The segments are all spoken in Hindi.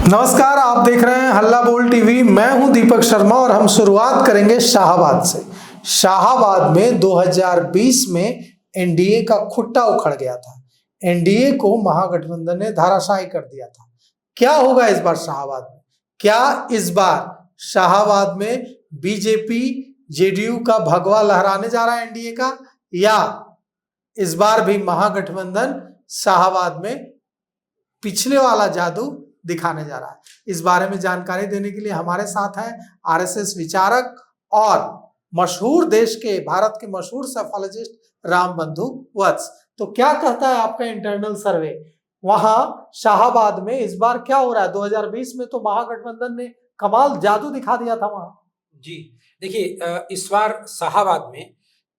नमस्कार, आप देख रहे हैं हल्ला बोल टीवी। मैं हूं दीपक शर्मा और हम शुरुआत करेंगे शाहाबाद से। शाहाबाद में 2020 में एनडीए का खुट्टा उखड़ गया था। एनडीए को महागठबंधन ने धराशायी कर दिया था। क्या होगा इस बार शाहाबाद में? क्या इस बार शाहाबाद में बीजेपी जेडीयू का भगवा लहराने जा रहा है एनडीए का, या इस बार भी महागठबंधन शाहाबाद में पिछले वाला जादू दिखाने जा रहा है? इस बारे में जानकारी देने के लिए हमारे साथ है आरएसएस विचारक और मशहूर देश के भारत के मशहूर सेफोलॉजिस्ट रामबंधु वत्स। तो क्या कहता है आपका इंटरनल सर्वे, वहां शाहाबाद में इस बार क्या हो रहा है? 2020 में तो महागठबंधन ने कमाल जादू दिखा दिया था वहां। जी देखिए, इस बार शाहाबाद में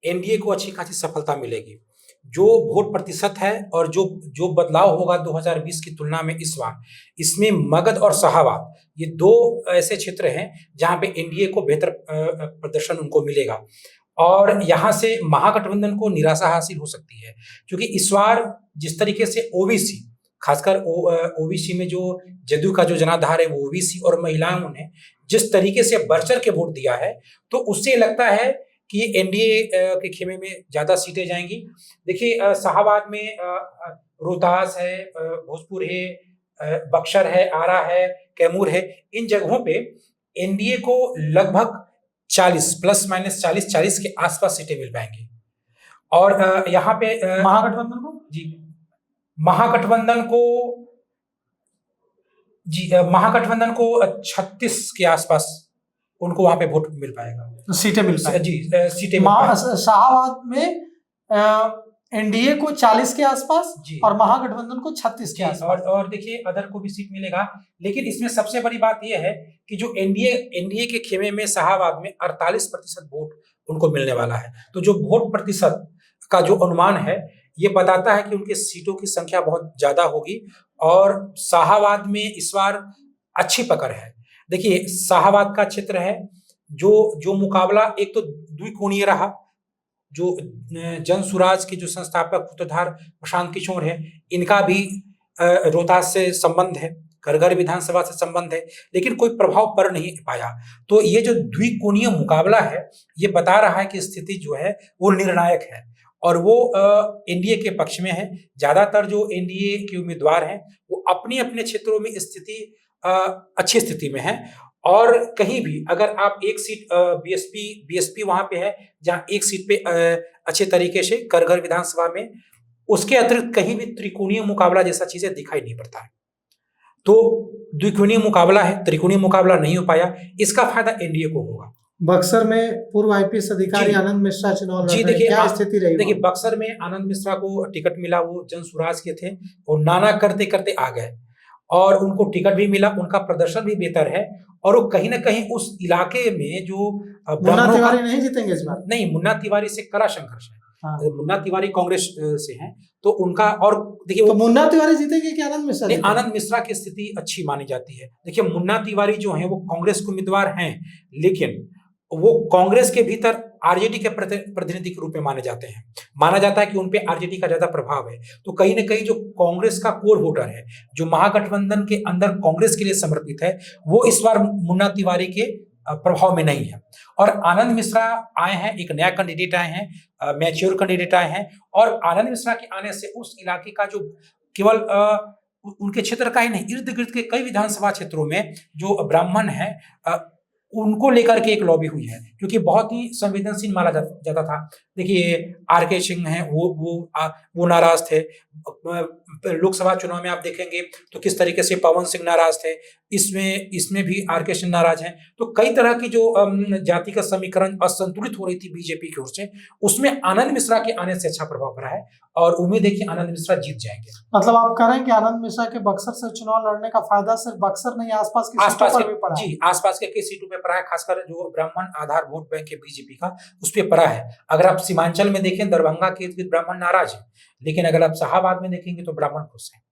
एनडीए को अच्छी खासी सफलता मिलेगी। जो वोट प्रतिशत है और जो बदलाव होगा 2020 की तुलना में इस बार, इसमें मगध और शाहाबाद ये दो ऐसे क्षेत्र हैं जहां पे एनडीए को बेहतर प्रदर्शन उनको मिलेगा और यहां से महागठबंधन को निराशा हासिल हो सकती है, क्योंकि इस बार जिस तरीके से ओबीसी, खासकर ओबीसी में जो जदयू का जो जनाधार है वो ओबीसी और महिलाओं ने जिस तरीके से बढ़ चढ़ के वोट दिया है, तो उससे लगता है कि एनडीए के खेमे में ज्यादा सीटें जाएंगी। देखिए, शाहाबाद में रोहतास है, भोजपुर है, बक्सर है, आरा है, कैमूर है। इन जगहों पे एनडीए को लगभग 40 प्लस माइनस 40 के आसपास सीटें मिल पाएंगी। और यहाँ पे महागठबंधन को 36 के आसपास उनको वहां पे वोट मिल पाएगा, सीटें मिल पाएंगी। जी, सीटें मिल पाएंगी। शाहाबाद में एनडीए को 40 के आसपास और महागठबंधन को 36 के आसपास। और देखिए, अदर को भी सीट मिलेगा, लेकिन इसमें सबसे बड़ी बात यह है कि जो एनडीए के खेमे में शाहाबाद में 48% वोट उनको मिलने वाला है। तो जो वोट प्रतिशत का जो अनुमान है ये बताता है कि उनके सीटों की संख्या बहुत ज्यादा होगी और शाहाबाद में इस बार अच्छी पकड़ है। देखिए, शाहाबाद का क्षेत्र है जो मुकाबला एक तो द्विकोणीय रहा। जो जन सुराज के जो संस्थापक सूत्रधार प्रशांत किशोर है, इनका भी रोहतास से संबंध है, घर विधानसभा से संबंध है, लेकिन कोई प्रभाव पड़ नहीं पाया। तो ये जो द्विकोणीय मुकाबला है ये बता रहा है कि स्थिति जो है वो निर्णायक है और वो एनडीए के पक्ष में है। ज्यादातर जो एनडीए के उम्मीदवार हैं वो अपने अपने क्षेत्रों में स्थिति अच्छी स्थिति में है। और कहीं भी अगर आप एक सीट बीएसपी वहां पे है जहां एक सीट पे अच्छे तरीके से घर विधानसभा में, उसके अतिरिक्त कहीं भी त्रिकोणीय मुकाबला जैसा चीजें दिखाई नहीं पड़ता है। तो द्विकोणीय मुकाबला है, त्रिकोणीय मुकाबला नहीं हो पाया, इसका फायदा एनडीए को होगा। बक्सर में पूर्व आईपीएस अधिकारी आनंद मिश्रा चुनाव लड़ रहे हैं, क्या स्थिति रही? देखिए, बक्सर में आनंद मिश्रा को टिकट मिला, वो जन सुराज के थे और नाना करते करते आ गए और उनको टिकट भी मिला, उनका प्रदर्शन भी बेहतर है और वो कहीं ना कहीं उस इलाके में जो मुन्ना तिवारी नहीं जीतेंगे इस बार? नहीं, मुन्ना तिवारी से कड़ा संघर्ष है। हाँ। मुन्ना तिवारी कांग्रेस से हैं, तो उनका, और देखिए, तो मुन्ना तिवारी जीतेंगे कि आनंद मिश्रा? नहीं, आनंद मिश्रा की स्थिति अच्छी मानी जाती है। देखिए, मुन्ना तिवारी जो है वो कांग्रेस के उम्मीदवार हैं, लेकिन वो कांग्रेस के भीतर आरजेडी के प्रतिनिधि के रूप में माने जाते हैं। माना जाता है कि उनपे आरजेडी का ज्यादा प्रभाव है। तो कहीं ना कहीं जो कांग्रेस का कोर वोटर है, जो महागठबंधन के अंदर कांग्रेस के लिए समर्पित है, वो इस बार मुन्ना तिवारी के प्रभाव में नहीं है। और आनंद मिश्रा आए हैं, एक नया कैंडिडेट आए हैं, मैच्योर कैंडिडेट आए हैं, और आनंद मिश्रा के आने से उस इलाके का जो केवल उनके क्षेत्र का ही नहीं, इर्द गिर्द के कई विधानसभा क्षेत्रों में जो ब्राह्मण है उनको लेकर के एक लॉबी हुई है, क्योंकि बहुत ही संवेदनशील माना जाता था। देखिए, आरके सिंह हैं, वो नाराज थे। लोकसभा चुनाव में आप देखेंगे तो किस तरीके से पवन सिंह नाराज थे, इसमें भी आरके सिंह नाराज हैं। तो कई तरह की जो जाति का समीकरण असंतुलित हो रही थी बीजेपी की ओर से, उसमें आनंद मिश्रा के आने से अच्छा प्रभाव पड़ा है और उम्मीद है कि आनंद मिश्रा जीत जाएंगे। मतलब आप कह रहे हैं कि आनंद मिश्रा के बक्सर से चुनाव लड़ने का फायदा सिर्फ बक्सर नहीं, आसपास की सीटों पर भी पड़ा? जी, आसपास के कई सीटों पे पड़ा है, खासकर जो ब्राह्मण आधार वोट बैंक है बीजेपी का, उस पर पड़ा है। अगर आप सीमांचल में देखें, दरभंगा के ब्राह्मण नाराज है, लेकिन अगर आप शाहाबाद में देखेंगे तो ब्राह्मण खुश हैं।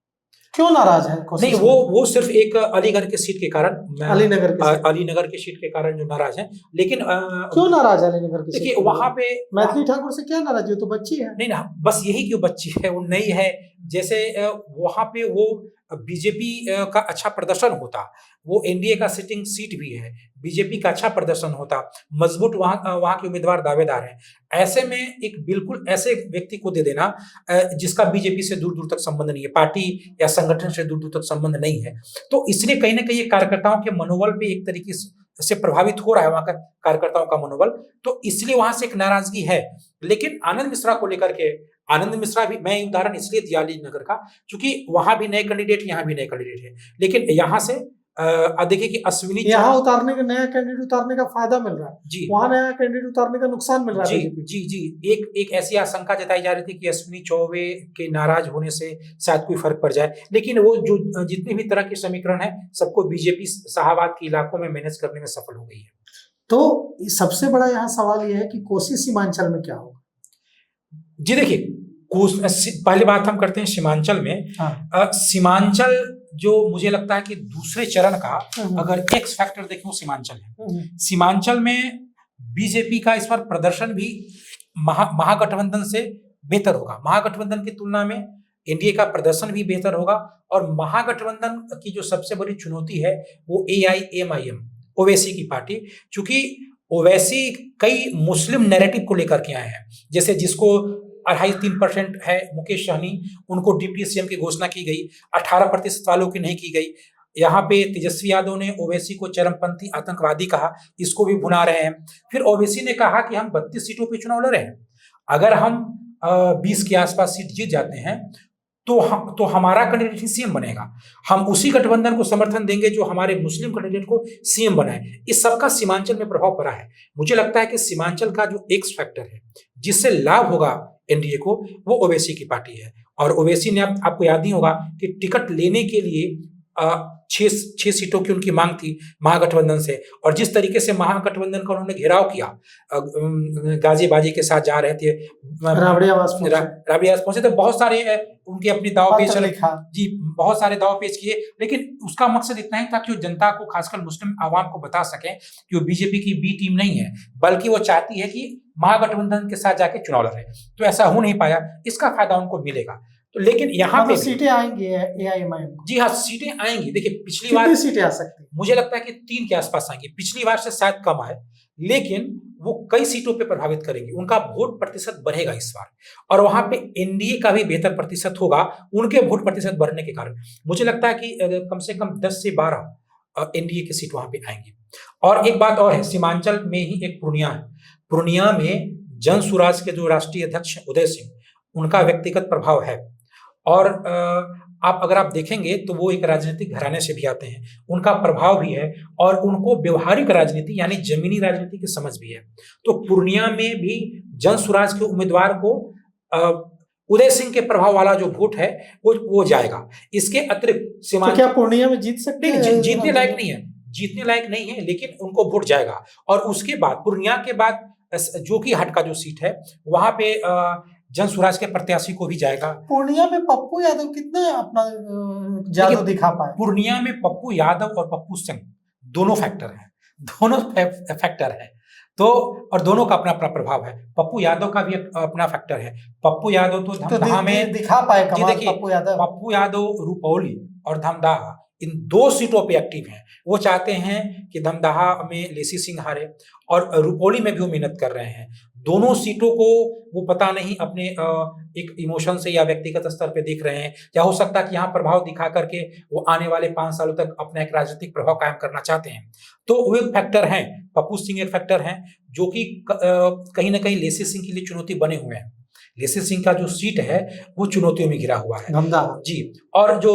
क्यों नाराज है? नहीं, वो सिर्फ एक अलीगढ़ के सीट के कारण, अलीनगर के सीट के कारण जो नाराज है। लेकिन क्यों नाराज है अलीनगर के? देखिए, वहां पे मैथिली ठाकुर से क्या नाराज है? तो बच्ची है। नहीं ना, बस यही कि वो बच्ची है, वो नई है, जैसे वहां पे वो बीजेपी का अच्छा प्रदर्शन होता, वो एनडीए का सिटिंग सीट भी है, बीजेपी का अच्छा प्रदर्शन होता, मजबूत वहां वहां के उम्मीदवार दावेदार हैं, ऐसे में एक बिल्कुल ऐसे व्यक्ति को दे देना जिसका बीजेपी से दूर दूर तक संबंध नहीं है, पार्टी या संगठन से दूर दूर तक संबंध नहीं है, तो इसलिए कहीं ना कहीं ये कार्यकर्ताओं के मनोबल पे एक तरीके से प्रभावित हो रहा है वहां का कार्यकर्ताओं का मनोबल, तो इसलिए वहां से एक नाराजगी है। लेकिन आनंद मिश्रा को लेकर के, आनंद मिश्रा भी मैं उदाहरण इसलिए दिया अलीनगर का क्योंकि वहां भी नए कैंडिडेट, यहाँ भी नए कैंडिडेट है, लेकिन यहाँ से देखिए कि अश्विनी यहाँ उतारने का, नया कैंडिडेट उतारने का फायदा मिल रहा है जी, वहां नया कैंडिडेट उतारने का नुकसान मिल रहा है जी जी जी, एक ऐसी आशंका जताई जा रही थी कि अश्विनी चौबे के नाराज होने से शायद कोई फर्क पड़ जाए, लेकिन वो जो जितने भी तरह के समीकरण है सबको बीजेपी शाहाबाद के इलाकों में मैनेज करने में सफल हो गई है। तो सबसे बड़ा यहाँ सवाल यह है कि कोसी सीमांचल में क्या होगा। जी देखिए, पहली बात हम करते हैं सीमांचल में। हाँ। सीमांचल जो मुझे लगता है कि दूसरे चरण का अगर एक्स फैक्टर देखें वो सीमांचल है। सीमांचल में बीजेपी का इस बार प्रदर्शन भी महागठबंधन से बेहतर होगा, महागठबंधन की तुलना में एनडीए का प्रदर्शन भी बेहतर होगा, और महागठबंधन की जो सबसे बड़ी चुनौती है वो AIMIM ओवैसी की पार्टी, चूंकि ओवैसी कई मुस्लिम नैरेटिव को लेकर के आए हैं, जैसे जिसको 2.5-3% है मुकेश सहनी, उनको डिप्टी सीएम की घोषणा की गई, 18% वालों की नहीं की गई। यहाँ पे तेजस्वी यादव ने ओवैसी को चरमपंथी आतंकवादी कहा, इसको भी भुना रहे हैं। फिर ओवैसी ने कहा कि हम 32 सीटों पे चुनाव लड़ रहे हैं, अगर हम 20 के आसपास सीट जीत जाते हैं तो हमारा कैंडिडेट ही सीएम बनेगा, हम उसी गठबंधन को समर्थन देंगे जो हमारे मुस्लिम कैंडिडेट को सीएम बनाए। इस सबका सीमांचल में प्रभाव पड़ा है। मुझे लगता है कि सीमांचल का जो एक्स फैक्टर है जिससे लाभ होगा एनडीए को, वो ओवैसी की पार्टी है, और ओवैसी ने आपको याद ही होगा कि टिकट लेने के लिए 6 सीटों की उनकी मांग थी महागठबंधन से, और जिस तरीके से महागठबंधन का उन्होंने घेराव किया, गाजी बाजी के साथ जा रहे थे, राबड़ी आवास पहुंचे, तो बहुत सारे उनके अपनी दाव पेच जी, बहुत सारे दाव पेच किए, लेकिन उसका मकसद इतना ही था कि वो जनता को, खासकर मुस्लिम आवाम को बता सकें कि वो बीजेपी की बी टीम नहीं है, बल्कि वो चाहती है कि महागठबंधन के साथ जाके चुनाव लड़े। तो ऐसा हो नहीं पाया, इसका फायदा उनको मिलेगा। तो लेकिन यहाँ पे सीटें आएंगी AIMIM को। जी हाँ, सीटें आएंगी। देखिए पिछली बार सीटें आ सकती है, मुझे लगता है कि 3 के आसपास आएंगी, पिछली बार से शायद कम आए, लेकिन वो कई सीटों पे प्रभावित करेंगी, उनका वोट प्रतिशत बढ़ेगा इस बार, और वहां पे एनडीए का भी बेहतर प्रतिशत होगा उनके वोट प्रतिशत बढ़ने के कारण। मुझे लगता है कि कम से कम 10 से 12 एनडीए की सीट वहां पे आएंगी। और एक बात और है, सीमांचल में ही एक पूर्णिया है, पूर्णिया में जन सुराज के जो राष्ट्रीय अध्यक्ष उदय सिंह, उनका व्यक्तिगत प्रभाव है, और अगर आप देखेंगे तो वो एक राजनीतिक घराने से भी आते हैं, उनका प्रभाव भी है, और उनको व्यवहारिक राजनीति यानी जमीनी राजनीति की समझ भी है। तो पूर्णिया में भी जन सुराज के उम्मीदवार को उदय सिंह के प्रभाव वाला जो वोट है वो जाएगा। इसके अतिरिक्त तो क्या पूर्णिया में जीत सकते हैं? जीतने लायक नहीं है, जीतने लायक नहीं है, लेकिन उनको वोट जाएगा। और उसके बाद पूर्णिया के बाद जोकीहाट का जो सीट है वहां पे जन सुराज के प्रत्याशी को भी जाएगा। पूर्णिया में पप्पू यादव कितना अपना जादू दिखा पाए? पूर्णिया में पप्पू यादव और पप्पू सिंह दोनों फैक्टर हैं, तो और दोनों का अपना अपना प्रभाव है। पप्पू यादव का भी अपना फैक्टर है। पप्पू यादव तो धमदाहा में दिखा पाए कमाल। पप्पू यादव रुपौली और धमदाहा इन 2 सीटों पे एक्टिव हैं। वो चाहते हैं कि धमदाहा में लेसी सिंह हारे, और रुपौली में भी वो मेहनत कर रहे हैं। दोनों सीटों को वो पता नहीं अपने एक इमोशन से या व्यक्तिगत स्तर पे देख रहे हैं, या हो सकता है कि यहाँ प्रभाव दिखा करके वो आने वाले 5 सालों तक अपना एक राजनीतिक प्रभाव कायम करना चाहते हैं। तो वो एक फैक्टर हैं, पप्पू सिंह एक फैक्टर हैं, जो कि कहीं ना कहीं लेसी सिंह के लिए चुनौती बने हुए हैं। लेसी सिंह का जो सीट है वो चुनौतियों में घिरा हुआ है जी। और जो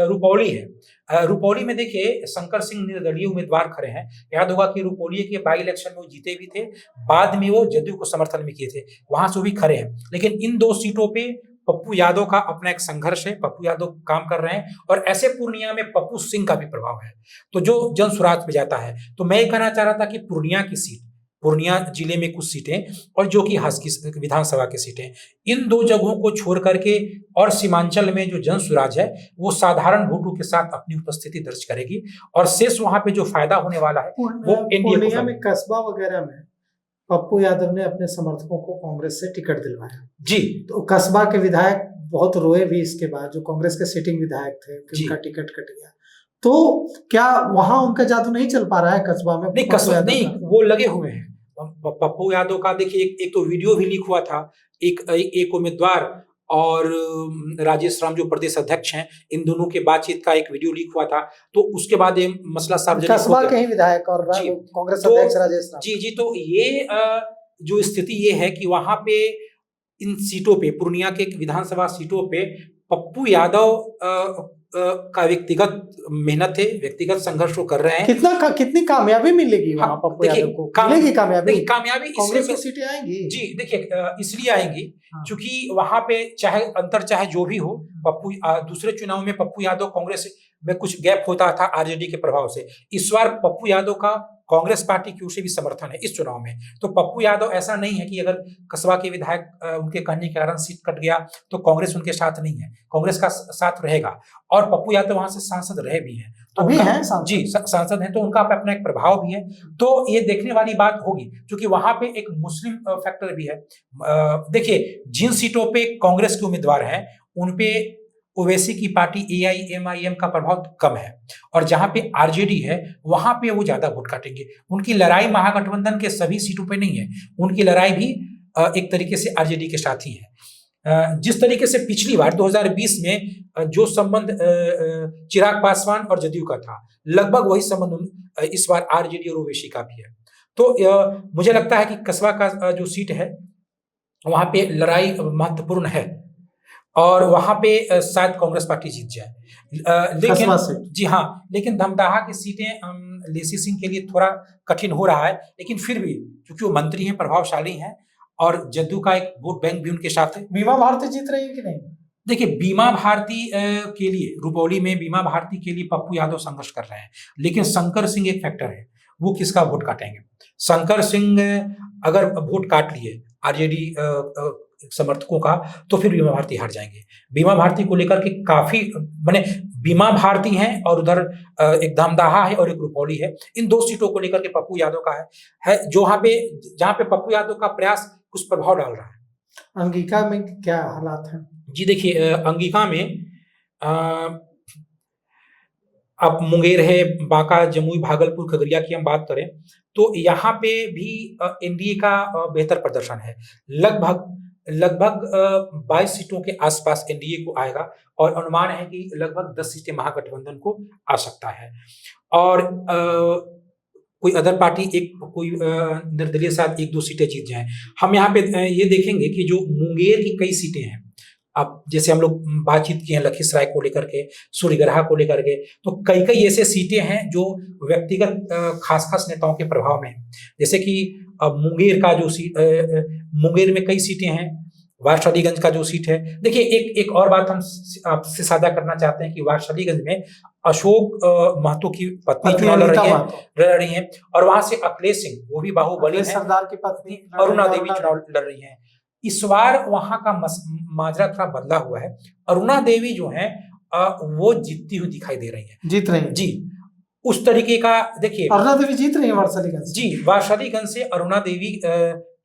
रुपौली है, रुपौली में देखिए शंकर सिंह निर्दलीय उम्मीदवार खड़े हैं। याद होगा कि रुपौली के बाई इलेक्शन में वो जीते भी थे, बाद में वो जदयू को समर्थन में किए थे, वहां से वो भी खड़े हैं। लेकिन इन 2 सीटों पे पप्पू यादव का अपना एक संघर्ष है, पप्पू यादव काम कर रहे हैं, और ऐसे पूर्णिया में पप्पू सिंह का भी प्रभाव है, तो जो जन सुराज पे जाता है। तो मैं ये कहना चाह रहा था कि पूर्णिया की सीट, पूर्णिया जिले में कुछ सीटें और जो कि हास की विधानसभा की सीटें, इन 2 जगहों को छोड़ करके और सीमांचल में जो जन सुराज है वो साधारण वोटों के साथ अपनी उपस्थिति दर्ज करेगी, और शेष वहां पे जो फायदा होने वाला है वो एनडीए को। में कस्बा वगैरह में पप्पू यादव ने अपने समर्थकों को कांग्रेस से टिकट दिलवाया जी, तो कस्बा के विधायक बहुत रोए भी इसके बाद, जो कांग्रेस के सिटिंग विधायक थे कि जी। उनका टिकट कट गया। तो क्या वहां उनका जादू नहीं चल पा रहा है कस्बा में? नहीं, पप्पू यादव नहीं, का? वो लगे हुए हैं। पप्पू यादव का देखिए, एक तो वीडियो भी लीक हुआ था, एक उम्मीदवार और राजेश राम जो प्रदेश अध्यक्ष हैं, इन दोनों के बातचीत का एक वीडियो लीक हुआ था। तो उसके बाद ये मसला सार्वजनिक हो कस्बा गया। के ही विधायक और जी। कांग्रेस तो अध्यक्ष राजेश राम। जी, तो ये जो स्थिति ये है कि वहां पे इन सीटों पे, पूर्णिया के विधानसभा सीटों पे पप्पू यादव का व्यक्तिगत मेहनत है, व्यक्तिगत संघर्ष वो कर रहे हैं। कितनी कामयाबी मिलेगी वहां हाँ, पप्पू देखिए, यादव को? मिलेगी कामयाबी? देखिए, कामयाबी कांग्रेस की इसलिए सीटें आएंगी। जी, देखिए, इसलिए आएंगी हाँ। क्योंकि वहां पे चाहे जो भी हो, दूसरे चुनाव में पप्पू यादव कांग्रेस में कुछ गैप होता था आरजेडी के प्रभाव से। इस बार पप्पू यादव का कांग्रेस पार्टी की ओर से भी समर्थन है इस चुनाव में। तो पप्पू यादव, ऐसा नहीं है कि अगर कस्बा के विधायक उनके कहने के कारण सीट कट गया तो कांग्रेस उनके साथ नहीं है, कांग्रेस का साथ रहेगा। और पप्पू यादव वहां से सांसद रहे भी हैं, तो अभी हैं सांसद? जी, सांसद हैं, तो उनका अपना एक प्रभाव भी है। तो ये देखने वाली बात होगी, क्योंकि वहां पे एक मुस्लिम फैक्टर भी है। देखिए, जिन सीटों पे कांग्रेस के उम्मीदवार हैं उनपे ओवैसी की पार्टी एआईएमआईएम का प्रभाव कम है, और जहां पे आरजेडी है वहां पे वो ज्यादा वोट काटेंगे। उनकी लड़ाई महागठबंधन के सभी सीटों पे नहीं है, उनकी लड़ाई भी एक तरीके से आरजेडी के साथ ही है। जिस तरीके से पिछली बार 2020 में जो संबंध चिराग पासवान और जदयू का था, लगभग वही संबंध इस बार आरजेडी और ओवैसी का भी है। तो मुझे लगता है कि कस्बा का जो सीट है वहां पे लड़ाई महत्वपूर्ण है, और वहां पे शायद कांग्रेस पार्टी जीत जाए। लेकिन जी हाँ, लेकिन धमदाहा की सीटें लेसी सिंह के लिए थोड़ा कठिन हो रहा है, लेकिन फिर भी क्योंकि वो मंत्री हैं, प्रभावशाली हैं, और जदयू का एक वोट बैंक भी उनके साथ है। बीमा भारती जीत रही है कि नहीं? देखिए, बीमा भारती के लिए, रुपौली में बीमा भारती के लिए पप्पू यादव संघर्ष कर रहे हैं, लेकिन शंकर सिंह एक फैक्टर है, वो किसका वोट काटेंगे। शंकर सिंह अगर वोट काट लिए आरजेडी समर्थकों का, तो फिर बीमा भारती हार जाएंगे। बीमा भारती को लेकर के काफी, माने बीमा भारती है और उधर एक धमदाहा है और एक रुपौली है, इन दो सीटों को लेकर के पप्पू यादव का है जहां पे पप्पू यादव का प्रयास कुछ प्रभाव डाल रहा है। अंगिका में क्या हालात हैं? जी, देखिए, अंगिका में अब मुंगेर है, बांका, जमुई, भागलपुर, खगड़िया की हम बात करें तो यहाँ पे भी एनडीए का बेहतर प्रदर्शन है। लगभग 22 सीटों के आसपास एनडीए को आएगा, और अनुमान है कि लगभग 10 सीटें महागठबंधन को आ सकता है। और कोई अदर पार्टी, कोई निर्दलीय शायद 1-2 सीटें जीत जाएं। हम यहाँ पे ये देखेंगे कि जो मुंगेर की कई सीटें हैं, अब जैसे हम लोग बातचीत किए हैं लखीसराय को लेकर के, सूर्यगढ़ा को लेकर के, तो कई ऐसे सीटें हैं जो व्यक्तिगत खास नेताओं के प्रभाव में हैं। जैसे कि मुंगेर का जो मुंगेर में कई सीटें हैं, वारसलीगंज का जो सीट है। देखिए, एक और बात हम आपसे साझा करना चाहते हैं कि वारसलीगंज में अशोक महतो की पत्नी चुनाव लड़ रही हैं, और वहां से अखिलेश सिंह, वो भी बाहुबली हैं, सरदार की पत्नी अरुणा देवी चुनाव लड़ रही हैं। इस बार वहां का माजरा थोड़ा बदला हुआ है। अरुणा देवी जो है वो जीतती हुई दिखाई दे रही है। जीत रही है जी, उस तरीके का। देखिए, अरुणा देवी जीत रही है वारसलीगंज। जी, वारसलीगंज से अरुणा देवी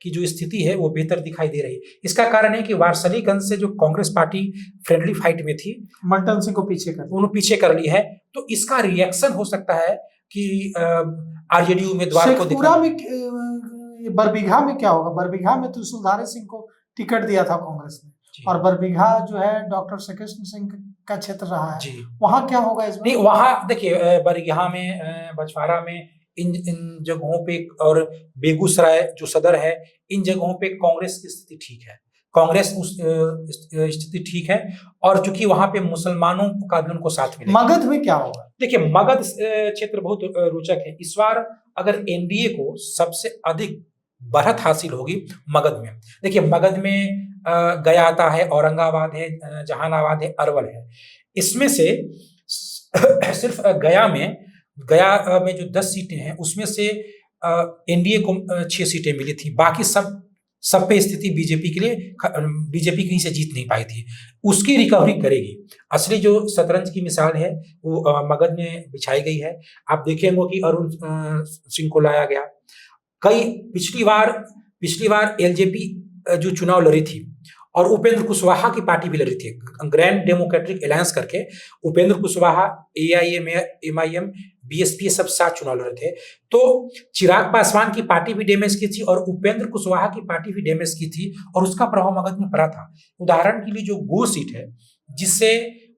की जो स्थिति है वो बेहतर दिखाई दे रही है। इसका कारण है कि वारसलीगंज से जो कांग्रेस पार्टी फ्रेंडली फाइट में थी, मंटन सिंह को पीछे कर ली है, तो इसका रिएक्शन हो सकता है कि आरजेडी उम्मीदवार को शेखपुरा में बरबीघा में क्या होगा? बरबीघा में तो सुधारे सिंह को टिकट दिया था कांग्रेस ने, और बरबीघा जो है डॉक्टर श्रीकृष्ण सिंह का क्षेत्र रहा है। वहां क्या होगा इस बार? नहीं, वहां देखिए, बरबीघा में, बछवाड़ा में, इन जगहों पे, और बेगूसराय जो सदर है, इन जगहों पे कांग्रेस की स्थिति ठीक है, कांग्रेस उस स्थिति ठीक है, और चूंकि वहां पे मुसलमानों का भी उनको साथ मिलेगा। मगध में क्या होगा? देखिए, मगध क्षेत्र बहुत रोचक है। इस बार अगर एनडीए को सबसे अधिक बढ़त हासिल होगी मगध में। देखिए, मगध में गया आता है, औरंगाबाद है, जहानाबाद है, अरवल है। इसमें से सिर्फ गया में जो 10 सीटें हैं उसमें से एनडीए को 6 सीटें मिली थी। बाकी सब पे स्थिति बीजेपी कहीं से जीत नहीं पाई थी। उसकी रिकवरी करेगी। असली जो शतरंज की मिसाल है वो मगध में बिछाई गई है। आप देखेंगे कि अरुण सिंह को लाया गया। पिछली बार एलजेपी जो चुनाव लड़ी थी और उपेंद्र कुशवाहा की पार्टी भी लड़ी थी, ग्रैंड डेमोक्रेटिक अलायंस करके। Upendra Kushwaha, AIM, MIM, BSP, ये सब साथ चुनाव लड़े थे। तो चिराग पासवान की पार्टी भी डैमेज की थी और उपेंद्र कुशवाहा की पार्टी भी डैमेज की थी, और उसका प्रभाव मगध में पड़ा था। उदाहरण के लिए जो गो सीट है, जिससे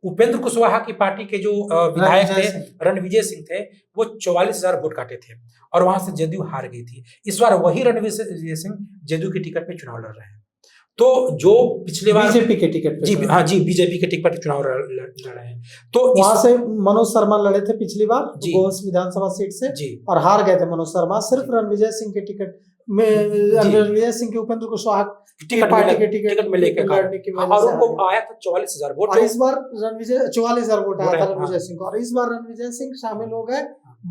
उपेंद्र कुशवाहा की पार्टी के जो विधायक थे, रणविजय सिंह थे, वो 44,000 वोट काटे थे और वहां से जदयू हार गई थी। इस बार वही रणविजय सिंह जदयू के टिकट पे चुनाव लड़ रहे हैं। तो जो पिछले बार बीजेपी के टिकट पे, जी हाँ जी, बीजेपी के टिकट पे चुनाव लड़ रहे हैं। तो वहां से मनोज शर्मा लड़े थे पिछली बार जी, गोस विधानसभा सीट से जी, और हार गए थे मनोज शर्मा। सिर्फ रणविजय सिंह के टिकट में, रणविजय सिंह के उपेंद्र कुशवाहा पार्टी के टिकट में लेकर लड़ने की वजह और से उनको आया था 44,000 वोट। और इस बार रणविजय 44,000 वोट आया था रणविजय सिंह को, और इस बार रणविजय सिंह शामिल हो गए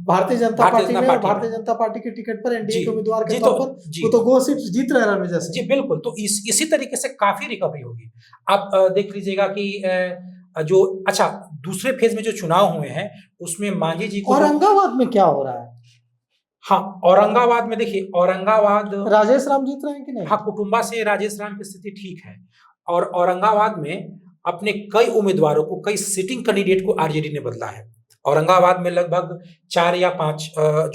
भारतीय जनता पार्टी में, और भारतीय जनता पार्टी के टिकट पर एनडीए के उम्मीदवार के तौर पर वो तो गो सीट जीत रहे हैं रणविजय सिंह। जी बिल्कुल, तो इसी तरीके से काफी रिकवरी होगी। आप देख लीजिएगा कि जो अच्छा दूसरे फेज में जो चुनाव हुए हैं उसमें मांझी जी को, औरंगाबाद में क्या हो रहा है? हाँ, औरंगाबाद में देखिए, औरंगाबाद राजेश राम जीत रहे हैं कि नहीं? हाँ, कुटुंबा से राजेश राम की स्थिति ठीक है, और औरंगाबाद में अपने कई उम्मीदवारों को, कई सिटिंग कैंडिडेट को आरजेडी ने बदला है। औरंगाबाद में लगभग 4 या 5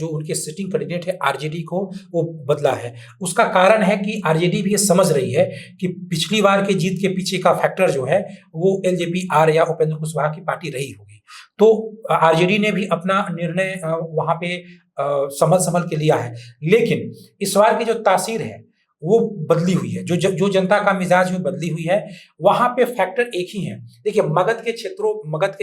जो उनके सिटिंग कैंडिडेट है आरजेडी को, वो बदला है। उसका कारण है कि आरजेडी भी ये समझ रही है कि पिछली बार के जीत के पीछे का फैक्टर जो है वो एलजेपी आर या उपेंद्र कुशवाहा की पार्टी रही होगी। तो आरजेडी ने भी अपना निर्णय वहां पे संभल के लिया है। लेकिन इस बार की जो तासीर है वो बदली हुई है, जो जनता का मिजाज वो बदली हुई है। वहां पे फैक्टर एक ही है। देखिए, मगध के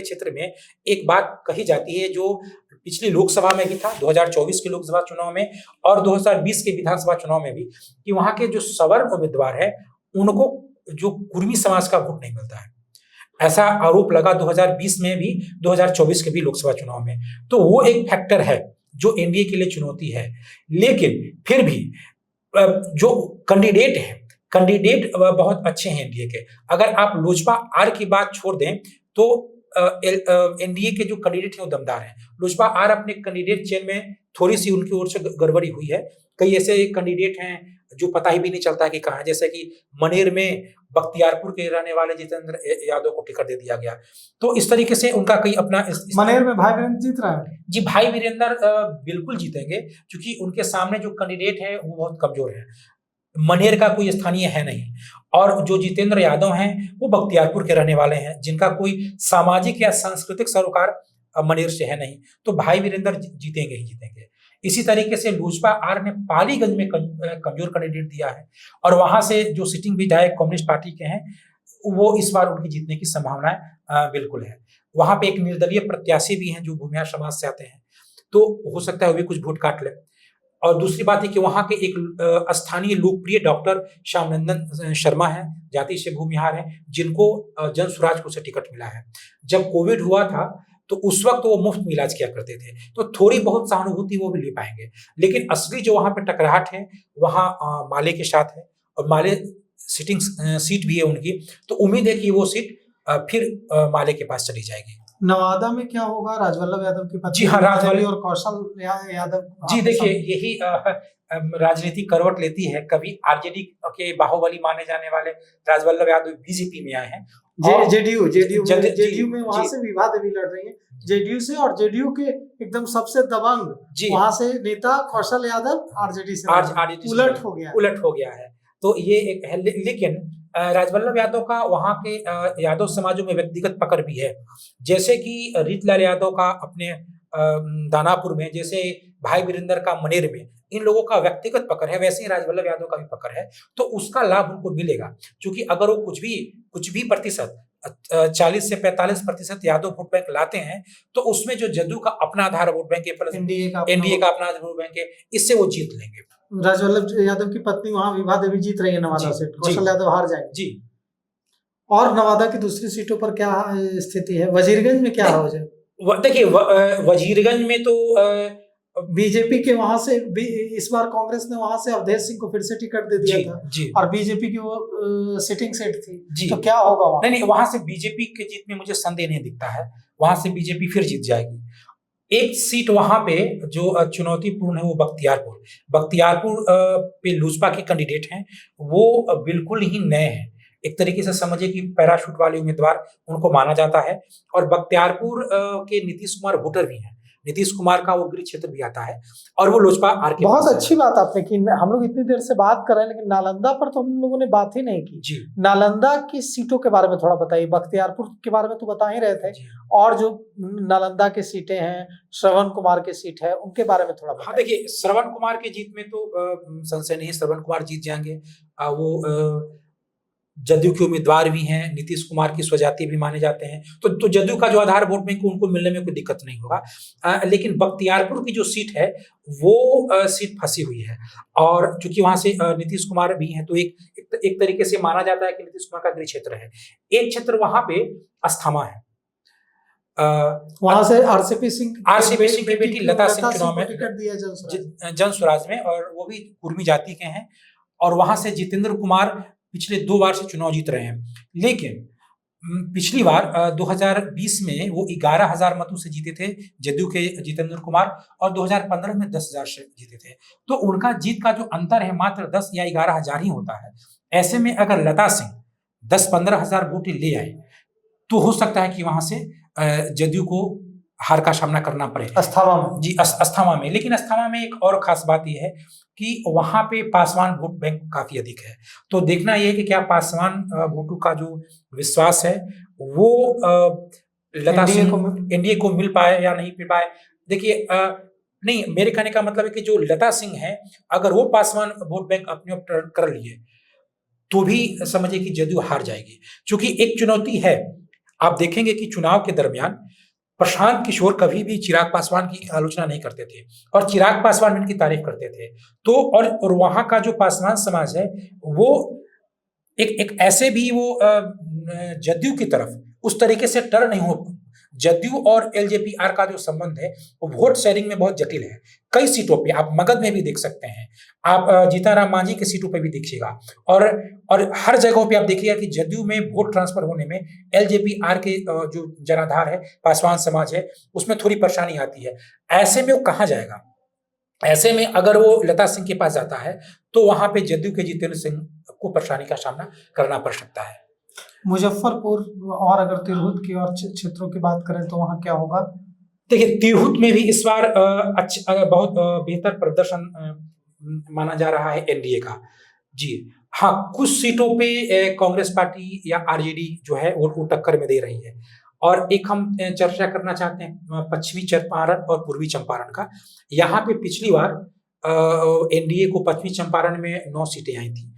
क्षेत्र में एक बात कही जाती है जो पिछली लोकसभा में भी था, 2024 के लोकसभा चुनाव में और 2020 के विधानसभा चुनाव में भी, कि वहां के जो सवर्ण उम्मीदवार है उनको जो कुर्मी समाज का वोट नहीं मिलता है। ऐसा आरोप लगा 2020 में भी, 2024 के भी लोकसभा चुनाव में। तो वो एक फैक्टर है जो एनडीए के लिए चुनौती है। लेकिन फिर भी जो कैंडिडेट बहुत अच्छे हैं एनडीए के। अगर आप लोजपा आर की बात छोड़ दें तो एनडीए के जो कैंडिडेट हैं वो दमदार हैं। लोजपा आर अपने कैंडिडेट चेन में थोड़ी सी उनकी ओर से गड़बड़ी हुई है। कई ऐसे कैंडिडेट हैं जो पता ही भी नहीं चलता कि कहाँ है, जैसे कि मनेर में बख्तियारपुर के रहने वाले जितेंद्र यादव को टिकट दे दिया गया। तो इस तरीके से उनका कई अपना मनेर में भाई वीरेंद्र जीत रहा है। जी, भाई वीरेंद्र बिल्कुल जीतेंगे, क्योंकि उनके सामने जो कैंडिडेट है वो बहुत कमजोर है। मनेर का कोई स्थानीय है नहीं, और जो जितेंद्र यादव हैं वो बख्तियारपुर के रहने वाले हैं, जिनका कोई सामाजिक या सांस्कृतिक सरोकार मनेर से है नहीं। तो भाई वीरेंद्र जीतेंगे ही जीतेंगे। इसी तरीके से लोजपा आर ने पालीगंज में कमजोर कैंडिडेट दिया है, और वहां से जो सिटिंग विधायक कम्युनिस्ट पार्टी के हैं वो इस बार उनकी जीतने की संभावना बिल्कुल है। वहां पे एक निर्दलीय प्रत्याशी भी हैं जो भूमिहार समाज से आते हैं, तो हो सकता है वो भी कुछ वोट काट ले। और दूसरी बात है कि वहां के एक स्थानीय लोकप्रिय डॉक्टर श्यामनंदन शर्मा है, जाति से भूमिहार है, जिनको जन स्वराज को से टिकट मिला है। जब कोविड हुआ था तो उस वक्त वो मुफ्त में इलाज किया करते थे, तो थोड़ी बहुत सहानुभूति वो भी ले पाएंगे। लेकिन असली जो वहां पे टकराहट है वहां माले के साथ है, और माले सिटिंग सीट भी है उनकी, तो उम्मीद है कि वो सीट फिर माले के पास चली जाएगी। नवादा में क्या होगा? राजवल्लभ यादव की पत्नी, जी हाँ, राजवल्लभ और कौशल यादव। जी देखिए, यही राजनीति करवट लेती है। कभी आरजेडी के बाहुबली माने जाने वाले राजवल्लभ यादव बीजेपी में आए हैं, जेडीयू में वहां से विभा देवी लड़ रही है, जेडीयू से, और जेडीयू के एकदम सबसे दबंग वहां से नेता कौशल यादव आरजेडी से उलट हो गया है। तो ये एक है। लेकिन राजवल्लभ यादव का वहां के यादव समाजों में व्यक्तिगत पकड़ भी है, जैसे कि रीतलाल यादव का अपने दानापुर में, जैसे भाई वीरेंद्र का मनेर में, इन लोगों का व्यक्तिगत पकड़ है, वैसे ही राजवल्लभ यादव का भी पकड़ है। तो उसका लाभ उनको मिलेगा, क्योंकि अगर वो कुछ भी प्रतिशत 40 से 45% यादव वोट बैंक लाते हैं, तो उसमें जो जदयू का अपना आधार वोट बैंक है, प्लस एनडीए का अपना वोट बैंक है, इससे वो जीत लेंगे। राजवल्लभ यादव की पत्नी वहां विभा देवी जीत रही है नवादा से, कौशल यादव हार जाएंगे जी। और नवादा की दूसरी सीटों पर क्या स्थिति है? वजीरगंज में क्या हो जाए? देखिए, वजीरगंज में तो बीजेपी के वहां से इस बार कांग्रेस ने वहां से अवधेश सिंह को फिर से टिकट दे दिया था जी। और बीजेपी की वो सिटिंग सीट थी जी। तो क्या होगा वहां? नहीं, वहां से बीजेपी की जीत में मुझे संदेह नहीं दिखता है। वहां से बीजेपी फिर जीत जाएगी। एक सीट वहां पे जो चुनौतीपूर्ण है वो बख्तियारपुर पे लोजपा के कैंडिडेट हैं, वो बिल्कुल ही नए हैं। एक तरीके से समझिए कि पैराशूट वाले उम्मीदवार उनको माना जाता है। और बख्तियारपुर के नीतीश कुमार वोटर भी हैं। नीतीश कुमार का वो गृह क्षेत्र भी आता है और वो लोजपा आर के बहुत पास है। अच्छी बात आपने की। हम लोग इतनी देर से बात कर रहे हैं लेकिन नालंदा पर तो हम लोगों ने बात ही नहीं की। जी नालंदा की सीटों के बारे में थोड़ा बताइए। बख्तियारपुर के बारे में तो बता ही रहे थे, जी। और जो नालंदा की सीटें हैं, श्रवण कुमार की सीट है, उनके बारे में थोड़ा हाँ बताइए। देखिए, श्रवण कुमार की जीत में तो संशय नहीं है, श्रवण कुमार जीत जाएंगे। वो जदयू के उम्मीदवार भी हैं, नीतीश कुमार की स्वजाति भी माने जाते हैं, तो जदयू का जो आधार वोट बैंक उनको मिलने में कोई दिक्कत नहीं होगा। लेकिन बख्तियारपुर की जो सीट है वो सीट फंसी हुई है, और चूंकि वहां से नीतीश कुमार भी हैं, तो एक तरीके से माना जाता है कि नीतीश कुमार का गृह क्षेत्र है। एक क्षेत्र वहां पे अस्थामा है। वहां से आरसीपी सिंह की बेटी लता सिंह चुनाव में टिकट दिया जन स्वराज में, और वो भी कुर्मी जाति के हैं, और वहां से जितेंद्र कुमार पिछले 2 बार से चुनाव जीत रहे हैं। लेकिन पिछली बार 2020 में वो 11,000 मतों से जीते थे जदयू के जितेंद्र कुमार, और 2015 में 10,000 से जीते थे। तो उनका जीत का जो अंतर है मात्र 10 या 11,000 ही होता है। ऐसे में अगर लता सिंह 10-15 हजार वोट ले आए तो हो सकता है कि वहां से जदयू को हार का सामना करना पड़े अस्थामा में। जी, अस्थामा में। लेकिन अस्थामा में एक और खास बात यह है कि वहां पे पासवान वोट बैंक काफी अधिक है। तो देखना यह है कि क्या पासवान वोटों का जो विश्वास है वो लता सिंह एनडीए को मिल पाए या नहीं मिल पाए। देखिए, नहीं, मेरे कहने का मतलब है कि जो लता सिंह है, अगर वो पासवान वोट बैंक अपने ऊपर कर लिए तो भी समझिए कि जदयू हार जाएगी। क्योंकि एक चुनौती है, आप देखेंगे कि चुनाव के दरमियान प्रशांत किशोर कभी भी चिराग पासवान की आलोचना नहीं करते थे, और चिराग पासवान इनकी तारीफ करते थे। तो और वहां का जो पासवान समाज है वो एक ऐसे भी वो जदयू की तरफ उस तरीके से टर नहीं हो। जदयू और एलजेपी-आर का जो संबंध है वो वोट शेयरिंग में बहुत जटिल है। कई सीटों पे आप मगध में भी देख सकते हैं, आप जीताराम मांझी की सीटों पे भी देखिएगा, और हर जगहों पे आप देखिएगा कि जदयू में वोट ट्रांसफर होने में एलजेपी-आर के जो जनाधार है, पासवान समाज है, उसमें थोड़ी परेशानी आती है। ऐसे में वो कहाँ जाएगा? ऐसे में अगर वो लता सिंह के पास जाता है तो वहां पे जदयू के जितेंद्र सिंह को परेशानी का सामना करना पड़ सकता है। मुजफ्फरपुर और अगर तिरहुत की और क्षेत्रों की बात करें तो वहां क्या होगा? देखिए, तिरहुत में भी इस बार बहुत बेहतर प्रदर्शन माना जा रहा है एनडीए का। जी हाँ, कुछ सीटों पे कांग्रेस पार्टी या आरजेडी जो है वो टक्कर में दे रही है। और एक हम चर्चा करना चाहते हैं पश्चिमी चंपारण और पूर्वी चंपारण का। यहाँ पे पिछली बार एनडीए को पश्चिमी चंपारण में 9 सीटें आई थी।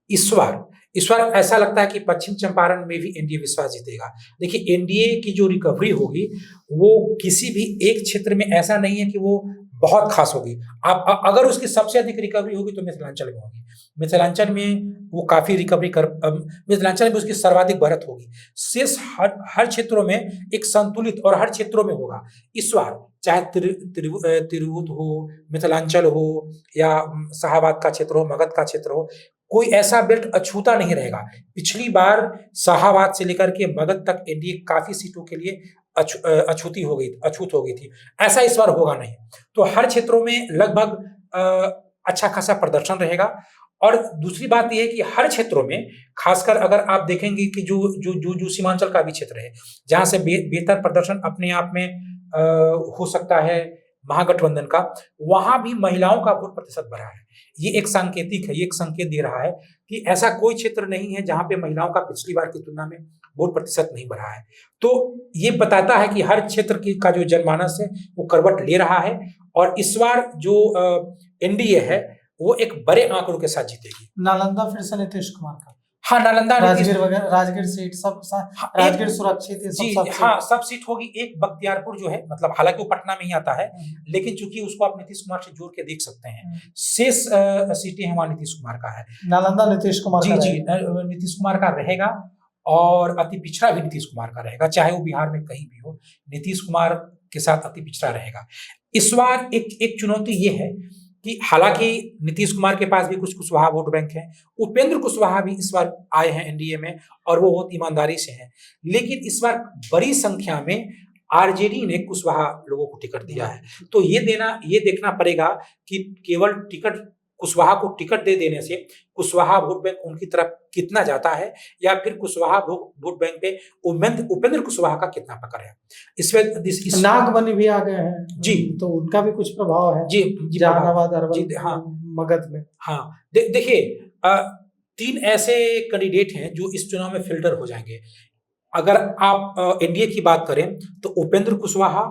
इस बार ऐसा लगता है कि पश्चिम चंपारण में भी एनडीए विश्वास जीतेगा। देखिए, एनडीए की जो रिकवरी होगी वो किसी भी एक क्षेत्र में ऐसा नहीं है कि वो बहुत खास होगी। आप अगर उसकी सबसे अधिक रिकवरी होगी तो मिथिलांचल में होगी। मिथिलांचल में वो काफी रिकवरी मिथिलांचल में उसकी सर्वाधिक बढ़त होगी। शेष हर क्षेत्रों में एक संतुलित और हर क्षेत्रों में होगा। इस बार चाहे तिरहुत हो, मिथिलांचल हो, या शाहाबाद का क्षेत्र हो, मगध का क्षेत्र हो, कोई ऐसा बेल्ट अछूता नहीं रहेगा। पिछली बार शाहाबाद से लेकर के मगध तक एनडीए काफी सीटों के लिए अछूत हो गई थी। ऐसा इस बार होगा नहीं। तो हर क्षेत्रों में लगभग अच्छा खासा प्रदर्शन रहेगा। और दूसरी बात यह है कि हर क्षेत्रों में, खासकर अगर आप देखेंगे कि जो सीमांचल का भी क्षेत्र है जहां से बेहतर प्रदर्शन अपने आप में हो सकता है महागठबंधन का, वहां भी महिलाओं का वोट प्रतिशत बढ़ा है। ये एक सांकेतिक है, ये एक संकेत दे रहा है कि ऐसा कोई क्षेत्र नहीं है जहां पे महिलाओं का पिछली बार की तुलना में वोट प्रतिशत नहीं बढ़ा है। तो ये बताता है कि हर क्षेत्र का जो जनमानस है वो करवट ले रहा है, और इस बार जो एनडीए है वो एक बड़े आंकड़ों के साथ जीतेगी। नालंदा फिर से नीतीश कुमार का। हाँ, नालंदा, राजगीर सीट सब राजगीर सुरक्षित है। जी हाँ, सब सीट होगी। एक बख्तियारपुर जो है, मतलब हालांकि वो पटना में ही आता है, लेकिन चूंकि उसको आप नीतीश कुमार से जोड़ के देख सकते हैं, शेष सीटें हैं वहां नीतीश कुमार का है। नालंदा नीतीश कुमार जी नीतीश कुमार का रहेगा, और अति पिछड़ा भी नीतीश कुमार का रहेगा, चाहे वो बिहार में कहीं भी हो, नीतीश कुमार के साथ अति पिछड़ा रहेगा। इस बार एक चुनौती ये है कि हालांकि नीतीश कुमार के पास भी कुछ कुशवाहा वोट बैंक है, उपेंद्र कुशवाहा भी इस बार आए हैं एनडीए में और वो बहुत ईमानदारी से हैं, लेकिन इस बार बड़ी संख्या में आरजेडी ने कुशवाहा लोगों को टिकट दिया है। तो ये देखना पड़ेगा कि केवल टिकट कुशवाहा को टिकट दे देने से कुशवाहा वोट बैंक उनकी तरफ कितना जाता है, या फिर कुशवाहा वोट बैंक पे उपेंद्र कुशवाहा का कितना पकड़ है। नागमणि भी आ गए हैं जी, तो उनका भी कुछ प्रभाव है जी जहानाबाद, अरवल, हाँ मगध में। हाँ देखिए 3 ऐसे कैंडिडेट हैं जो इस चुनाव में फिल्टर हो जाएंगे। अगर आप एनडीए की बात करें तो उपेंद्र कुशवाहा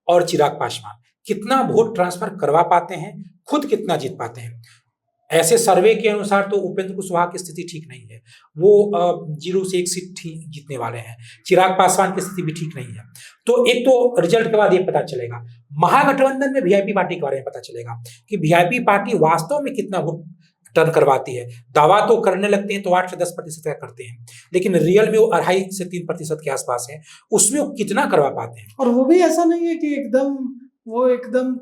और चिराग पासवान कितना वोट ट्रांसफर करवा पाते हैं, खुद कितना जीत पाते हैं। ऐसे सर्वे के अनुसार तो उपेंद्र कुशवाहा की स्थिति ठीक नहीं है, वो 0 से 1 सीट जीतने वाले हैं। चिराग पासवान की स्थिति भी ठीक नहीं है। तो एक तो रिजल्ट के बाद ये पता चलेगा। महागठबंधन में वीआईपी पार्टी के बारे में पता चलेगा कि वीआईपी पार्टी वास्तव में कितना वोट टर्न करवाती है। दावा तो करने लगते हैं तो 8 से 10% का करते हैं, लेकिन रियल में वो 2.5 से 3% के आसपास है। उसमें वो कितना करवा पाते हैं। और वो भी ऐसा नहीं है कि एकदम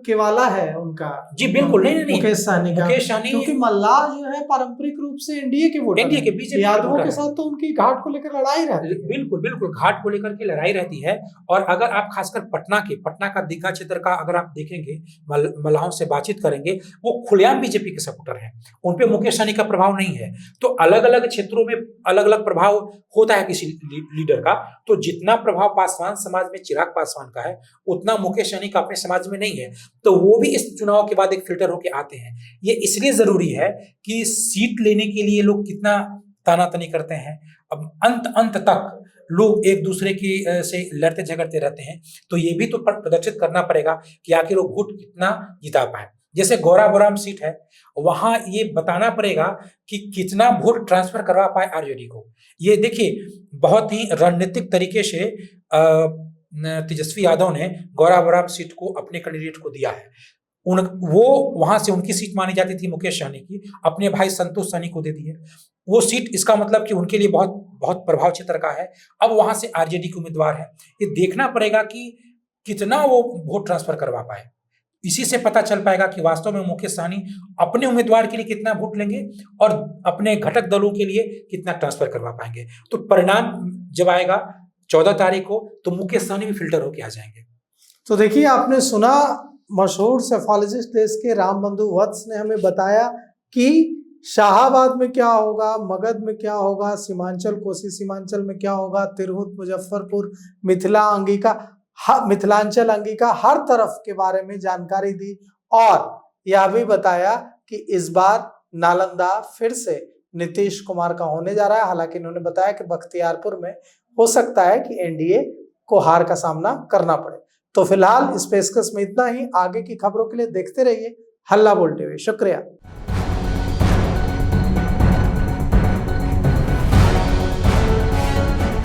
केवाला है उनका। जी बिल्कुल नहीं। मुकेश सहनी का, मुकेश सहनी, क्योंकि मल्लाह जो है पारंपरिक रूप से एनडीए के वोटर, एनडीए के बीजेपी यादवों के साथ तो उनकी घाट को लेकर लड़ाई रहती है। बिल्कुल घाट को लेकर के लड़ाई रहती है। और अगर आप खासकर पटना का दीघा क्षेत्र का अगर आप देखेंगे, मल्लाहों से बातचीत करेंगे, वो खुलेआम बीजेपी के सपोर्टर हैं। उन पे मुकेश सहनी का प्रभाव नहीं है। तो अलग अलग क्षेत्रों में अलग अलग प्रभाव होता है किसी लीडर का। तो जितना प्रभाव पासवान समाज में चिराग पासवान का है, उतना मुकेश सहनी का अपने समाज में नहीं है। तो वो भी इस चुनाव के बाद एक फिल्टर होके आते हैं। ये इसलिए जरूरी है कि सीट लेने के लिए लोग कितना तानातनी करते हैं। अब अंत तक लोग एक दूसरे की से लड़ते झगड़ते रहते हैं। तो ये भी तो प्रदर्शित करना पड़ेगा कि आखिर वो वोट कितना जिता पाए। जैसे गौराबोराम सीट है, वहां ये बताना पड़ेगा कि कितना वोट ट्रांसफर करवा पाए आरजेडी को। ये देखिए बहुत ही रणनीतिक तरीके से तेजस्वी यादव ने गौराबोराम सीट को अपने कैंडिडेट को दिया है। वो वहां से उनकी सीट मानी जाती थी मुकेश सहनी की, अपने भाई संतोष सहनी को दे दी है वो सीट। इसका मतलब कि उनके लिए बहुत बहुत प्रभाव क्षेत्र का है। अब वहां से आरजेडी के उम्मीदवार है। ये देखना पड़ेगा कि कितना वो वोट ट्रांसफर करवा पाए। इसी से पता चल पाएगा कि वास्तव में मुकेश सहनी अपने उम्मीदवार के लिए कितना वोट लेंगे और अपने घटक दलों के लिए कितना ट्रांसफर करवा पाएंगे। तो परिणाम जब आएगा 14 तारीख को, तो मुकेश सहनी भी फिल्टर होके आ जाएंगे। तो देखिए, आपने सुना, मशहूर सेफोलॉजिस्ट देश के रामबंधु वत्स ने हमें बताया कि शाहाबाद में क्या होगा, मगध में क्या होगा, सीमांचल, कोसी सीमांचल में क्या होगा, तिरहुत, मुजफ्फरपुर, मिथिलांचल अंगिका, हर तरफ के बारे में जानकारी दी। और यह भी बताया कि इस बार नालंदा फिर से नीतीश कुमार का होने जा रहा है। हालांकि इन्होंने बताया कि बख्तियारपुर में हो सकता है कि एनडीए को हार का सामना करना पड़े। तो फिलहाल इस पेशकश में इतना ही। आगे की खबरों के लिए देखते रहिए हल्ला बोल टीवी। शुक्रिया।